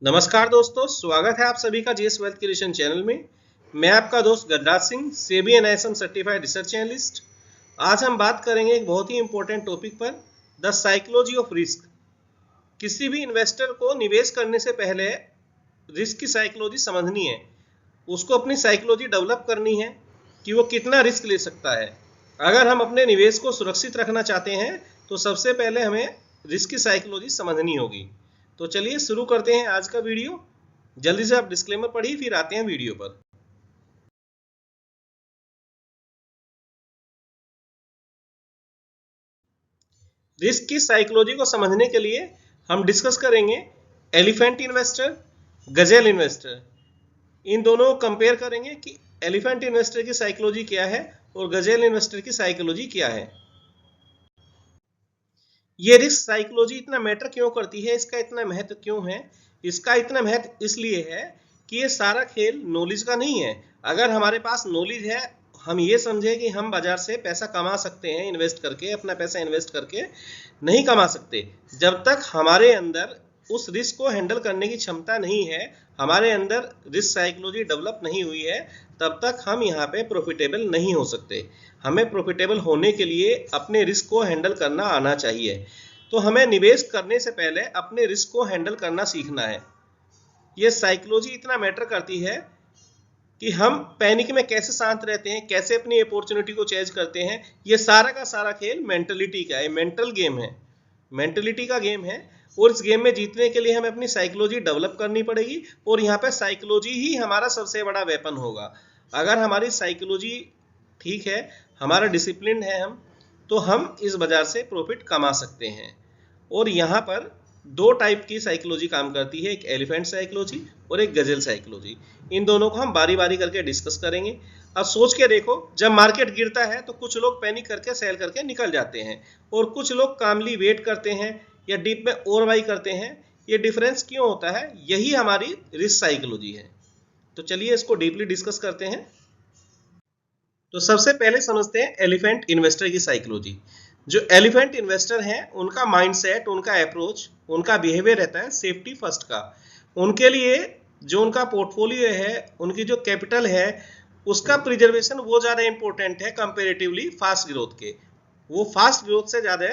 नमस्कार दोस्तों, स्वागत है आप सभी का जीएस वेल्थ क्रिएशन चैनल में। मैं आपका दोस्त Gajraj Singh, SEBI NISM certified research analyst. आज हम बात करेंगे एक बहुत ही इंपॉर्टेंट टॉपिक पर, द साइकोलॉजी ऑफ रिस्क। किसी भी इन्वेस्टर को निवेश करने से पहले रिस्क की साइकोलॉजी समझनी है, उसको अपनी साइकोलॉजी डेवलप करनी है कि वो कितना रिस्क ले सकता है। अगर हम अपने निवेश को सुरक्षित रखना चाहते हैं तो सबसे पहले हमें रिस्क की साइकोलॉजी समझनी होगी। तो चलिए शुरू करते हैं आज का वीडियो। जल्दी से आप डिस्क्लेमर पढ़िए, फिर आते हैं वीडियो पर। रिस्क की साइकोलॉजी को समझने के लिए हम डिस्कस करेंगे एलिफेंट इन्वेस्टर, गजेल इन्वेस्टर। इन दोनों को कंपेयर करेंगे कि एलिफेंट इन्वेस्टर की साइकोलॉजी क्या है और गजेल इन्वेस्टर की साइकोलॉजी क्या है। ये रिस्क साइकोलॉजी इतना मैटर क्यों करती है, इसका इतना महत्व क्यों है? इसका इतना महत्व इसलिए है कि ये सारा खेल नॉलेज का नहीं है। अगर हमारे पास नॉलेज है, हम ये समझे कि हम बाजार से पैसा कमा सकते हैं, इन्वेस्ट करके अपना पैसा इन्वेस्ट करके नहीं कमा सकते। जब तक हमारे अंदर उस रिस्क को हैंडल करने की क्षमता नहीं है, हमारे अंदर रिस्क साइकोलॉजी डेवलप नहीं हुई है, तब तक हम यहाँ पे प्रॉफिटेबल नहीं हो सकते। हमें प्रॉफिटेबल होने के लिए अपने रिस्क को हैंडल करना आना चाहिए। तो हमें निवेश करने से पहले अपने रिस्क को हैंडल करना सीखना है। ये साइकोलॉजी इतना मैटर करती है कि हम पैनिक में कैसे शांत रहते हैं, कैसे अपनी अपॉर्चुनिटी को चेंज करते हैं। ये सारा का सारा खेल मेंटलिटी का है, मेंटल गेम है, मेंटलिटी का गेम है। और इस गेम में जीतने के लिए हमें अपनी साइकोलॉजी डेवलप करनी पड़ेगी, और यहाँ पे साइकोलॉजी ही हमारा सबसे बड़ा वेपन होगा। अगर हमारी साइकोलॉजी ठीक है, हमारा डिसिप्लिन है तो हम इस बाजार से प्रॉफिट कमा सकते हैं। और यहाँ पर दो टाइप की साइकोलॉजी काम करती है, एक एलिफेंट साइकोलॉजी और एक गजेल साइकोलॉजी। इन दोनों को हम बारी बारी करके डिस्कस करेंगे। अब सोच के देखो, जब मार्केट गिरता है तो कुछ लोग पैनिक करके सेल करके निकल जाते हैं, और कुछ लोग कामली वेट करते हैं या डीप में और बाई करते हैं। ये डिफरेंस क्यों होता है? यही हमारी रिस्क साइकोलॉजी है। तो चलिए इसको डीपली डिस्कस करते हैं। तो सबसे पहले समझते हैं एलिफेंट इन्वेस्टर की साइकोलॉजी। जो एलिफेंट इन्वेस्टर हैं, उनका माइंडसेट, उनका अप्रोच, उनका बिहेवियर रहता है सेफ्टी फर्स्ट का। उनके लिए जो उनका पोर्टफोलियो है, उनकी जो कैपिटल है, उसका प्रिजर्वेशन वो ज़्यादा इंपॉर्टेंट है कंपेरेटिवली फास्ट ग्रोथ के। वो फास्ट ग्रोथ से ज़्यादा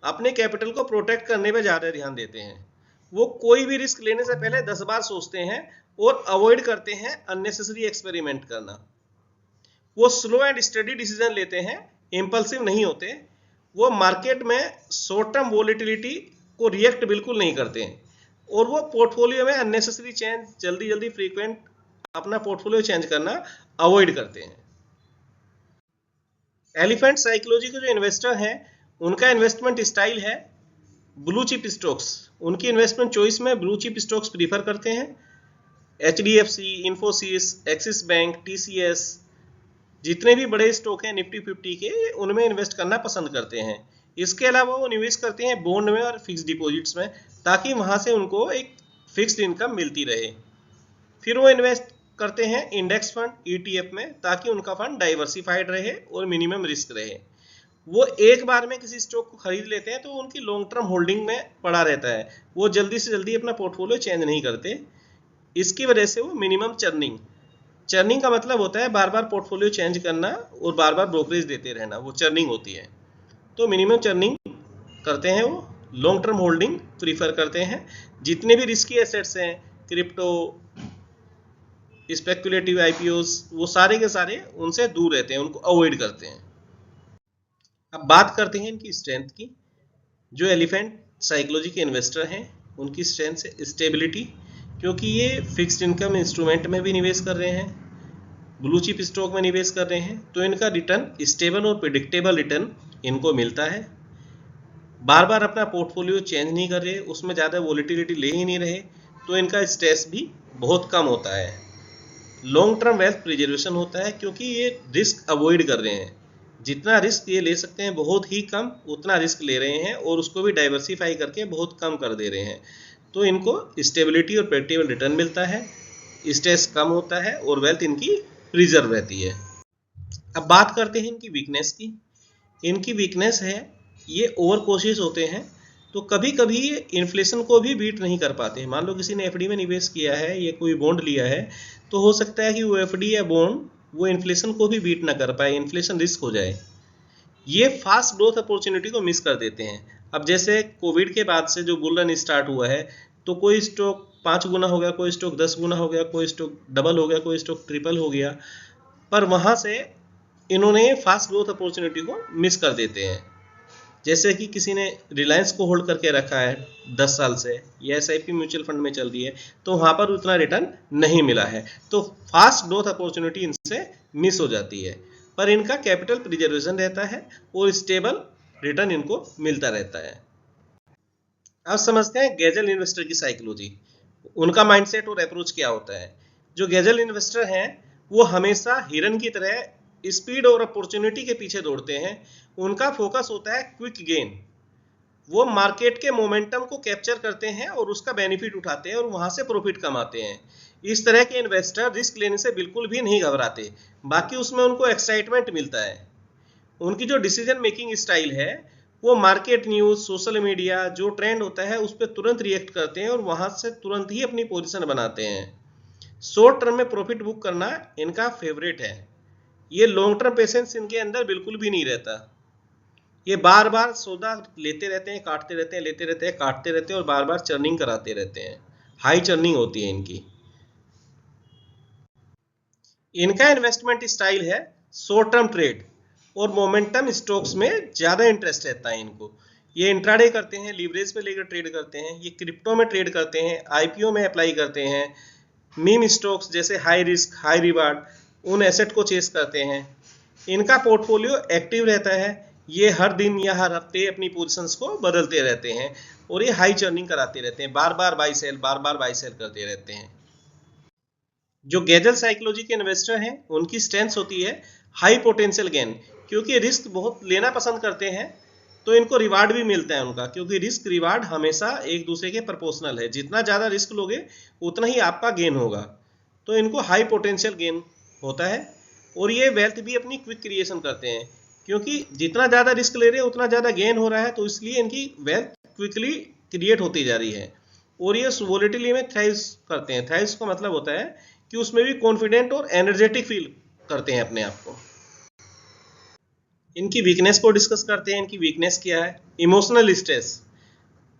अपने कैपिटल को प्रोटेक्ट करने पे ज़्यादा ध्यान देते हैं। वो कोई भी रिस्क लेने से पहले 10 बार सोचते हैं और अवॉइड करते हैं अननेसेसरी एक्सपेरिमेंट करना। वो स्लो एंड स्टडी डिसीजन लेते हैं, इम्पल्सिव नहीं होते। वो मार्केट में शॉर्ट टर्म वोलेटिलिटी को रिएक्ट बिल्कुल नहीं करते हैं, और वो पोर्टफोलियो में अननेसेसरी चेंज, जल्दी जल्दी फ्रीक्वेंट अपना पोर्टफोलियो चेंज करना अवॉइड करते हैं। एलिफेंट साइकोलॉजी के जो इन्वेस्टर हैं, उनका इन्वेस्टमेंट स्टाइल है ब्लू चिप स्टॉक्स। उनकी इन्वेस्टमेंट चॉइस में ब्लू चिप स्टॉक्स प्रीफर करते हैं। HDFC, Infosys, axis bank, TCS, जितने भी बड़े स्टॉक हैं निफ्टी 50 के, उनमें इन्वेस्ट करना पसंद करते हैं। इसके अलावा वो निवेश करते हैं बॉन्ड में और फिक्स डिपॉजिट्स में, ताकि वहां से उनको एक फिक्स्ड इनकम मिलती रहे। फिर वो इन्वेस्ट करते हैं इंडेक्स फंड, ETF में, ताकि उनका फंड डाइवर्सिफाइड रहे और मिनिमम रिस्क रहे। वो एक बार में किसी स्टॉक को खरीद लेते हैं तो उनकी लॉन्ग टर्म होल्डिंग में पड़ा रहता है। वो जल्दी से जल्दी अपना पोर्टफोलियो चेंज नहीं करते। इसकी वजह से वो मिनिमम चर्निंग का मतलब होता है बार बार पोर्टफोलियो चेंज करना और बार बार ब्रोकरेज देते रहना, वो चर्निंग होती है। तो मिनिमम चर्निंग करते हैं, वो लॉन्ग टर्म होल्डिंग प्रीफर करते हैं। जितने भी रिस्की एसेट्स हैं, क्रिप्टो, स्पेकुलेटिव IPOs, वो सारे के सारे उनसे दूर रहते हैं, उनको अवॉइड करते हैं। अब बात करते हैं इनकी स्ट्रेंथ की। जो एलिफेंट साइकोलॉजी के इन्वेस्टर हैं, उनकी स्ट्रेंथ है स्टेबिलिटी, क्योंकि ये फिक्स्ड इनकम इंस्ट्रूमेंट में भी निवेश कर रहे हैं, ब्लू चिप स्टॉक में निवेश कर रहे हैं, तो इनका रिटर्न स्टेबल और प्रेडिक्टेबल रिटर्न इनको मिलता है। बार बार अपना पोर्टफोलियो चेंज नहीं कर रहे, उसमें ज़्यादा वोलेटिलिटी ले ही नहीं रहे, तो इनका स्ट्रेस भी बहुत कम होता है। लॉन्ग टर्म वेल्थ प्रिजर्वेशन होता है, क्योंकि ये रिस्क अवॉइड कर रहे हैं। जितना रिस्क ये ले सकते हैं बहुत ही कम, उतना रिस्क ले रहे हैं, और उसको भी डाइवर्सिफाई करके बहुत कम कर दे रहे हैं। तो इनको स्टेबिलिटी और प्रेडिक्टेबल रिटर्न मिलता है, स्ट्रेस कम होता है, और वेल्थ इनकी प्रिजर्व रहती है। अब बात करते हैं इनकी वीकनेस की। इनकी वीकनेस है ये ओवर कॉशियस होते हैं। तो कभी कभी ये इन्फ्लेशन को भी बीट नहीं कर पाते। मान लो किसी ने एफडी में निवेश किया है या कोई बॉन्ड लिया है, तो हो सकता है कि वो एफडी या बॉन्ड वो इन्फ्लेशन को भी बीट ना कर पाए, इन्फ्लेशन रिस्क हो जाए। ये फास्ट ग्रोथ अपॉर्चुनिटी को मिस कर देते हैं। अब जैसे कोविड के बाद से जो बुल रन स्टार्ट हुआ है, तो कोई स्टॉक 5 गुना हो गया, कोई स्टॉक 10 गुना हो गया, कोई स्टॉक डबल हो गया, कोई स्टॉक ट्रिपल हो गया, पर वहां से इन्होंने फास्ट ग्रोथ अपॉर्चुनिटी को मिस कर देते हैं। जैसे कि किसी ने रिलायंस को होल्ड करके रखा है 10 साल से, या एसआईपी म्यूचुअल फंड में चल रही है, तो वहां पर उतना रिटर्न नहीं मिला है, तो फास्ट ग्रोथ अपॉर्चुनिटी इनसे मिस हो जाती है। पर इनका कैपिटल प्रिजर्वेशन रहता है और स्टेबल रिटर्न इनको मिलता रहता है। अब समझते हैं गैजल इन्वेस्टर की साइकोलॉजी, उनका माइंडसेट और अप्रोच क्या होता है। जो गैजल इन्वेस्टर हैं वो हमेशा हिरन की तरह स्पीड और अपॉर्चुनिटी के पीछे दौड़ते हैं। उनका फोकस होता है क्विक गेन। वो मार्केट के मोमेंटम को कैप्चर करते हैं और उसका बेनिफिट उठाते हैं और वहां से प्रॉफिट कमाते हैं। इस तरह के इन्वेस्टर रिस्क लेने से बिल्कुल भी नहीं घबराते, बाकी उसमें उनको एक्साइटमेंट मिलता है। उनकी जो डिसीजन मेकिंग स्टाइल है, वो मार्केट न्यूज, सोशल मीडिया, जो ट्रेंड होता है उस पर तुरंत रिएक्ट करते हैं और वहां से तुरंत ही अपनी पोजीशन बनाते हैं। शॉर्ट टर्म में प्रॉफिट बुक करना इनका फेवरेट है। ये लॉन्ग टर्म पेशेंस इनके अंदर बिल्कुल भी नहीं रहता। ये बार बार सौदा लेते रहते हैं, काटते रहते हैं, लेते रहते हैं, काटते रहते हैं और बार बार चर्निंग कराते रहते हैं। हाई चर्निंग होती है इनकी। इनका इन्वेस्टमेंट स्टाइल है शॉर्ट टर्म ट्रेड और मोमेंटम स्टॉक्स में ज्यादा इंटरेस्ट रहता है इनको। ये इंट्राडे करते हैं, लीवरेज पे लेकर ट्रेड करते हैं, ये क्रिप्टो में ट्रेड करते हैं, आईपीओ में अप्लाई करते हैं, मीम स्टॉक्स जैसे हाई रिस्क हाई रिवार्ड उन एसेट को चेस करते हैं। इनका पोर्टफोलियो एक्टिव रहता है। ये हर दिन या हर हफ्ते अपनी पोजीशंस को बदलते रहते हैं और ये हाई चर्निंग कराते रहते हैं, बार बार बाई सेल करते रहते हैं। जो गैजल साइकोलॉजी के इन्वेस्टर हैं उनकी स्ट्रेंथ होती है हाई पोटेंशियल गेन, क्योंकि रिस्क बहुत लेना पसंद करते हैं तो इनको रिवार्ड भी मिलता है उनका, क्योंकि रिस्क रिवार्ड हमेशा एक दूसरे के प्रोपोर्शनल है। जितना ज्यादा रिस्क लोगे उतना ही आपका गेन होगा, तो इनको हाई पोटेंशियल गेन होता है। और ये वेल्थ भी अपनी क्विक क्रिएशन करते हैं, क्योंकि जितना ज्यादा रिस्क ले रहे हैं उतना ज्यादा गेन हो रहा है, तो इसलिए इनकी वेल्थ क्विकली क्रिएट होती जा रही है। और ये वोलेटिलिटी में थ्राइव करते हैं। थ्राइव का मतलब होता है कि उसमें भी कॉन्फिडेंट और एनर्जेटिक फील करते हैं अपने आप को। इनकी वीकनेस को डिस्कस करते हैं। इनकी वीकनेस क्या है? Emotional stress.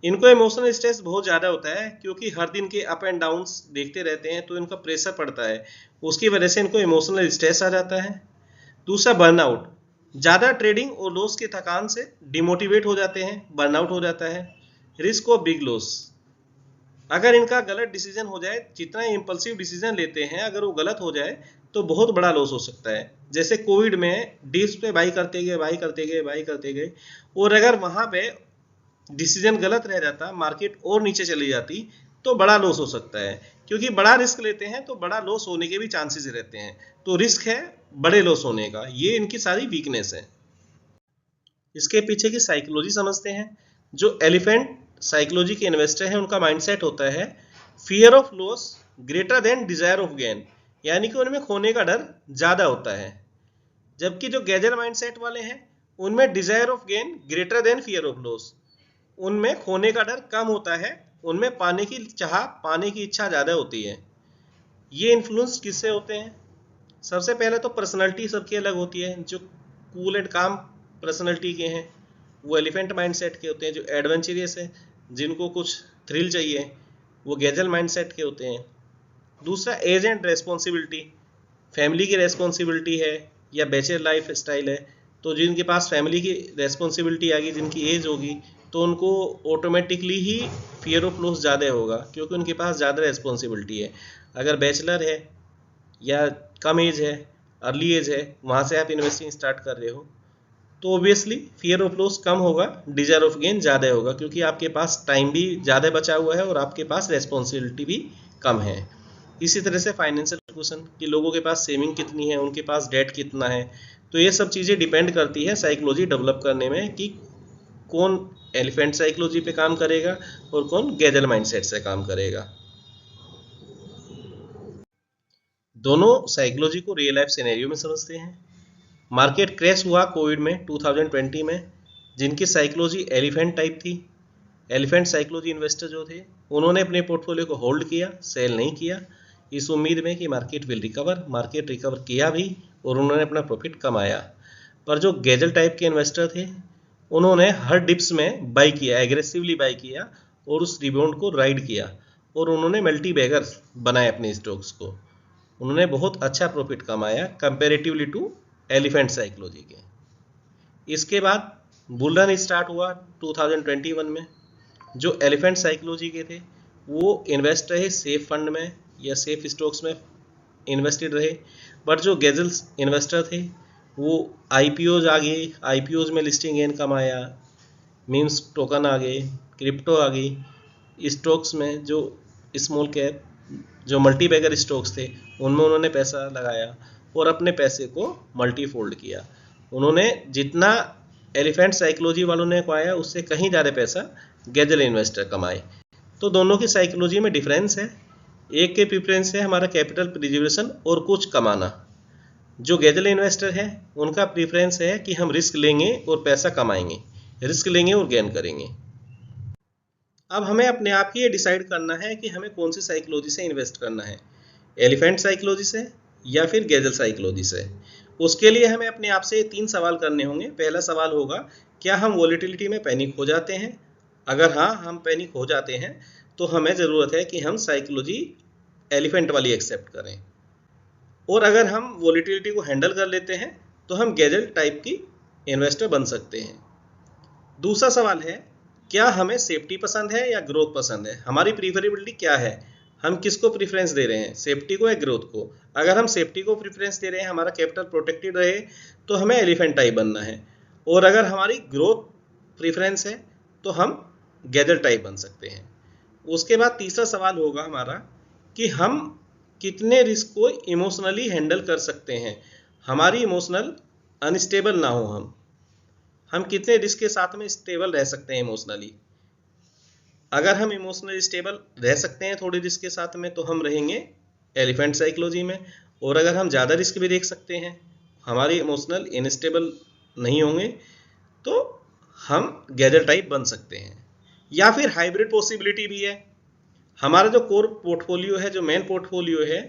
इनको इमोशनल स्ट्रेस बहुत ज़्यादा होता है, क्योंकि हर दिन के अप एंड डाउन्स देखते रहते हैं तो इनका प्रेशर पड़ता है, उसकी वजह से इनको इमोशनल स्ट्रेस आ जाता है। दूसरा बर्नआउट, ज़्यादा ट्रेडिंग और लॉस की थकान से डिमोटिवेट हो जाते हैं, बर्नआउट हो जाता है। रिस्क ऑफ बिग लॉस, अगर इनका गलत डिसीजन हो जाए, जितना इम्पल्सिव डिसीजन लेते हैं अगर वो गलत हो जाए तो बहुत बड़ा लॉस हो सकता है। जैसे कोविड में डिप्स पे बाई करते गए, और अगर वहां पे डिसीजन गलत रह जाता, मार्केट और नीचे चली जाती, तो बड़ा लॉस हो सकता है। क्योंकि बड़ा रिस्क लेते हैं तो बड़ा लॉस होने के भी चांसेस रहते हैं, तो रिस्क है बड़े लॉस होने का। ये इनकी सारी वीकनेस है। इसके पीछे की साइकोलॉजी समझते हैं। जो एलिफेंट साइकोलॉजी के इन्वेस्टर हैं उनका माइंडसेट होता है fear of loss greater than desire of gain, यानी कि उनमें खोने का डर ज्यादा होता है। जबकि जो गैजर माइंडसेट वाले हैं उनमें Dzire of gain greater than fear of loss, उनमें खोने का डर कम होता है, उनमें पाने की चाह, पाने की इच्छा ज्यादा होती है। ये इन्फ्लुएंस किससे होते हैं? सबसे पहले तो पर्सनैलिटी सबकी अलग होती है। जो कूल एंड काम पर्सनैलिटी के हैं वो एलिफेंट माइंडसेट के होते हैं। जो एडवेंचरियस है, जिनको कुछ थ्रिल चाहिए, वो गैजल माइंडसेट के होते हैं। दूसरा एज एंड रेस्पॉन्सिबिलिटी, फैमिली की रेस्पॉन्सिबिलिटी है या बैचलर लाइफ स्टाइल है, तो जिनके पास फैमिली की रेस्पॉन्सिबिलिटी आ गई, जिनकी एज होगी, तो उनको automatically he fear of loss ज़्यादा होगा, क्योंकि उनके पास ज़्यादा रेस्पॉन्सिबिलिटी है। अगर बैचलर है या कम एज है, अर्ली एज है, वहाँ से आप इन्वेस्टिंग स्टार्ट कर रहे हो, तो ऑब्वियसली फियर ऑफ लॉस कम होगा, डिजायर ऑफ गेन ज़्यादा होगा, क्योंकि आपके पास टाइम भी ज़्यादा बचा हुआ है और आपके पास रेस्पॉन्सिबिलिटी भी कम है। इसी तरह से फाइनेंशियल क्वेश्चन कि लोगों के पास सेविंग कितनी है, उनके पास डेट कितना है, तो ये सब चीज़ें डिपेंड करती है साइकोलॉजी डेवलप करने में कि कौन एलिफेंट साइकोलॉजी पे काम करेगा और कौन गैजल माइंडसेट से काम करेगा। दोनों साइकोलॉजी को रियल लाइफ सिनेरियो में समझते हैं। मार्केट क्रैश हुआ कोविड में 2020 में, जिनकी साइकोलॉजी एलिफेंट टाइप थी। एलिफेंट साइकोलॉजी इन्वेस्टर जो थे उन्होंने अपने पोर्टफोलियो को होल्ड किया, सेल नहीं किया, इस उम्मीद में कि market will recover. Market recover किया भी और उन्होंने अपना प्रॉफिट कमाया। पर जो गैजल टाइप के इन्वेस्टर थे उन्होंने हर डिप्स में बाई किया, एग्रेसिवली बाई किया और उस रिबाउंड को राइड किया और उन्होंने मल्टी बैगर बनाए अपने स्टॉक्स को। उन्होंने बहुत अच्छा प्रॉफिट कमाया कंपेरेटिवली टू एलिफेंट साइकोलॉजी के। इसके बाद बुल रन स्टार्ट हुआ 2021 में। जो एलिफेंट साइकोलॉजी के थे वो इन्वेस्ट रहे सेफ फंड में या सेफ स्टॉक्स में इन्वेस्टेड रहे, बट जो गैजल्स इन्वेस्टर थे वो आईपीओज आ गए, आईपीओज में लिस्टिंग गेन कमाया, मीम्स टोकन आ गए, क्रिप्टो आ गई, स्टॉक्स में जो स्मॉल कैप जो मल्टी बैगर स्टॉक्स थे उनमें उन्होंने पैसा लगाया और अपने पैसे को मल्टी फोल्ड किया। उन्होंने जितना एलिफेंट साइकोलॉजी वालों ने कमाया उससे कहीं ज़्यादा पैसा गैजल इन्वेस्टर कमाए। तो दोनों की साइकोलॉजी में डिफरेंस है। एक के प्रेफरेंस है हमारा कैपिटल प्रिजर्वेशन और कुछ कमाना। जो गैजल इन्वेस्टर है उनका प्रेफरेंस है कि हम रिस्क लेंगे और पैसा कमाएंगे, रिस्क लेंगे और गेन करेंगे। अब हमें अपने आप ही ये डिसाइड करना है कि हमें कौन सी साइकोलॉजी से इन्वेस्ट करना है, एलिफेंट साइकोलॉजी से या फिर गैजल साइकोलॉजी से। उसके लिए हमें अपने आप से 3 सवाल करने होंगे। पहला सवाल होगा, क्या हम वॉलेटिलिटी में पैनिक हो जाते हैं? अगर हाँ हम पैनिक हो जाते हैं तो हमें ज़रूरत है कि हम साइकोलॉजी एलिफेंट वाली एक्सेप्ट करें, और अगर हम वॉलेटिलिटी को हैंडल कर लेते हैं तो हम गैजल टाइप की इन्वेस्टर बन सकते हैं। दूसरा सवाल है, क्या हमें सेफ्टी पसंद है या ग्रोथ पसंद है? हमारी प्रीफरेबिलिटी क्या है, हम किसको प्रेफरेंस दे रहे हैं, सेफ्टी को या ग्रोथ को? अगर हम सेफ्टी को प्रेफरेंस दे रहे हैं, हमारा कैपिटल प्रोटेक्टेड रहे, तो हमें एलिफेंट टाइप बनना है। और अगर हमारी ग्रोथ प्रेफरेंस है तो हम गैजल टाइप बन सकते हैं। उसके बाद तीसरा सवाल होगा हमारा कि हम कितने रिस्क को इमोशनली हैंडल कर सकते हैं, हमारी इमोशनल अनस्टेबल ना हो, हम कितने रिस्क के साथ में स्टेबल रह सकते हैं इमोशनली। अगर हम इमोशनली स्टेबल रह सकते हैं थोड़ी रिस्क के साथ में तो हम रहेंगे एलिफेंट साइकोलॉजी में, और अगर हम ज़्यादा रिस्क भी देख सकते हैं, हमारी इमोशनल इनस्टेबल नहीं होंगे, तो हम गैजल टाइप बन सकते हैं। या फिर हाइब्रिड पॉसिबिलिटी भी है। हमारा जो कोर पोर्टफोलियो है, जो मेन पोर्टफोलियो है,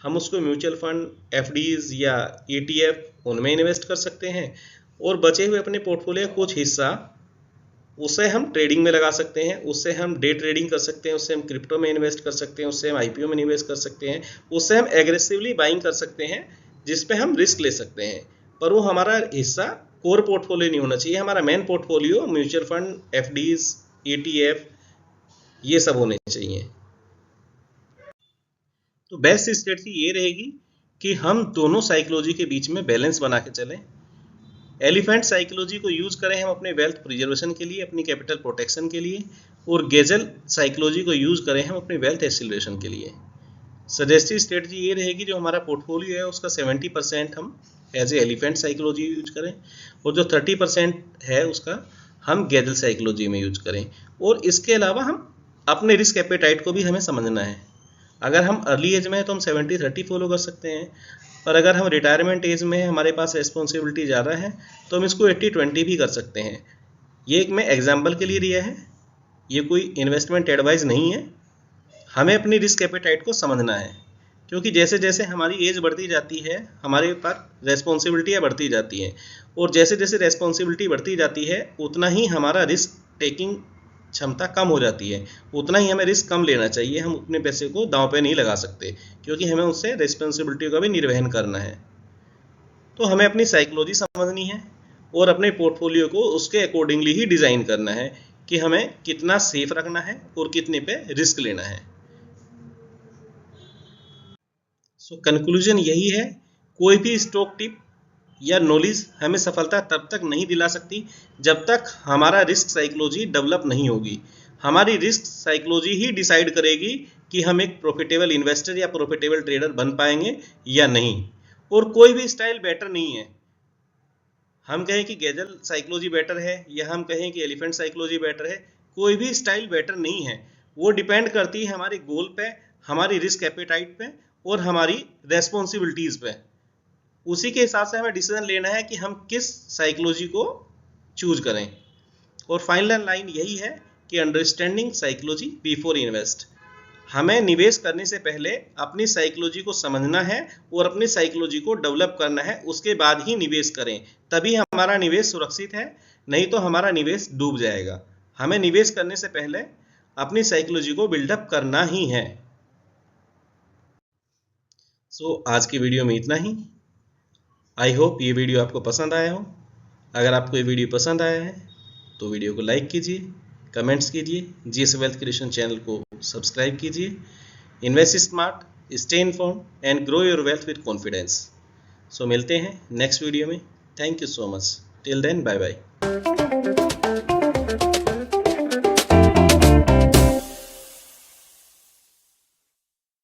हम उसको म्यूचुअल फंड, एफडीज या ईटीएफ उनमें इन्वेस्ट कर सकते हैं, और बचे हुए अपने पोर्टफोलियो का कुछ हिस्सा उसे हम ट्रेडिंग में लगा सकते हैं, उससे हम डे ट्रेडिंग कर सकते हैं, उससे हम क्रिप्टो में इन्वेस्ट कर सकते हैं, उससे हम आईपीओ में इन्वेस्ट कर सकते हैं, उससे हम एग्रेसिवली बाइंग कर सकते हैं जिसपे हम रिस्क ले सकते हैं। पर वो हमारा हिस्सा कोर पोर्टफोलियो नहीं होना चाहिए। हमारा main portfolio mutual fund, FDs, ETF ये सब होने चाहिए। तो बेस्ट स्ट्रेटजी ये रहेगी कि हम दोनों साइकोलॉजी के बीच में बैलेंस बना के चलें। एलिफेंट साइकोलॉजी को यूज करें हम अपने वेल्थ प्रिजर्वेशन के लिए, अपनी कैपिटल प्रोटेक्शन के लिए, और गैजल साइकोलॉजी को यूज करें हम अपने वेल्थ एक्सीलरेशन के लिए। सजेस्टेड स्ट्रेटजी ये रहेगी, जो हमारा पोर्टफोलियो है उसका 70% हम as a elephant psychology use करें, और जो 30% है उसका हम गैजल साइकोलॉजी में यूज करें। और इसके अलावा हम अपने रिस्क एपेटाइट को भी हमें समझना है। अगर हम अर्ली एज में हैं तो हम 70-30 फॉलो कर सकते हैं, और अगर हम रिटायरमेंट एज में हमारे पास रिस्पॉन्सिबिलिटी ज़्यादा है तो हम इसको 80-20 भी कर सकते हैं। ये एक मैं एग्जाम्पल के लिए दिया है, ये कोई इन्वेस्टमेंट एडवाइस नहीं है। हमें अपनी रिस्क एपेटाइट को समझना है, क्योंकि जैसे जैसे हमारी एज बढ़ती जाती है हमारे पास रेस्पॉन्सिबिलिटियाँ बढ़ती जाती हैं, और जैसे जैसे रेस्पॉन्सिबिलिटी बढ़ती जाती है उतना ही हमारा रिस्क टेकिंग क्षमता कम हो जाती है, उतना ही हमें रिस्क कम लेना चाहिए। हम अपने पैसे को दांव पे नहीं लगा सकते, क्योंकि हमें उससे रिस्पॉन्सिबिलिटी का भी निर्वहन करना है। तो हमें अपनी साइकोलॉजी समझनी है और अपने पोर्टफोलियो को उसके अकॉर्डिंगली ही डिज़ाइन करना है कि हमें कितना सेफ रखना है और कितने पे रिस्क लेना है। सो कंक्लूजन यही है, कोई भी स्टॉक टिप या नॉलेज हमें सफलता तब तक नहीं दिला सकती जब तक हमारा रिस्क साइकोलॉजी डेवलप नहीं होगी। हमारी रिस्क साइकोलॉजी ही डिसाइड करेगी कि हम एक प्रॉफिटेबल इन्वेस्टर या प्रॉफिटेबल ट्रेडर बन पाएंगे या नहीं। और कोई भी स्टाइल बेटर नहीं है। हम कहें कि गैजल साइकोलॉजी बेटर है या हम कहें कि एलिफेंट साइकोलॉजी बेटर है, कोई भी स्टाइल बेटर नहीं है। वो डिपेंड करती है हमारे गोल पे, हमारी रिस्क एपेटाइट पे और हमारी रेस्पॉन्सिबिलिटीज पे। उसी के हिसाब से हमें डिसीजन लेना है कि हम किस साइकोलॉजी को चूज करें। और फाइनल लाइन यही है कि अंडरस्टैंडिंग साइकोलॉजी बिफोर इन्वेस्ट। हमें निवेश करने से पहले अपनी साइकोलॉजी को समझना है और अपनी साइकोलॉजी को डेवलप करना है, उसके बाद ही निवेश करें, तभी हमारा निवेश सुरक्षित है, नहीं तो हमारा निवेश डूब जाएगा। हमें निवेश करने से पहले अपनी साइकोलॉजी को बिल्डअप करना ही है। आज की वीडियो में इतना ही। आई होप ये वीडियो आपको पसंद आया हो। अगर आपको ये वीडियो पसंद आया है तो वीडियो को लाइक कीजिए, कमेंट्स कीजिए, जीएस वेल्थ क्रिएशन चैनल को सब्सक्राइब कीजिए। Invest smart, stay inform and grow your wealth with confidence. मिलते हैं नेक्स्ट वीडियो में। Thank you so much. Till then, bye bye.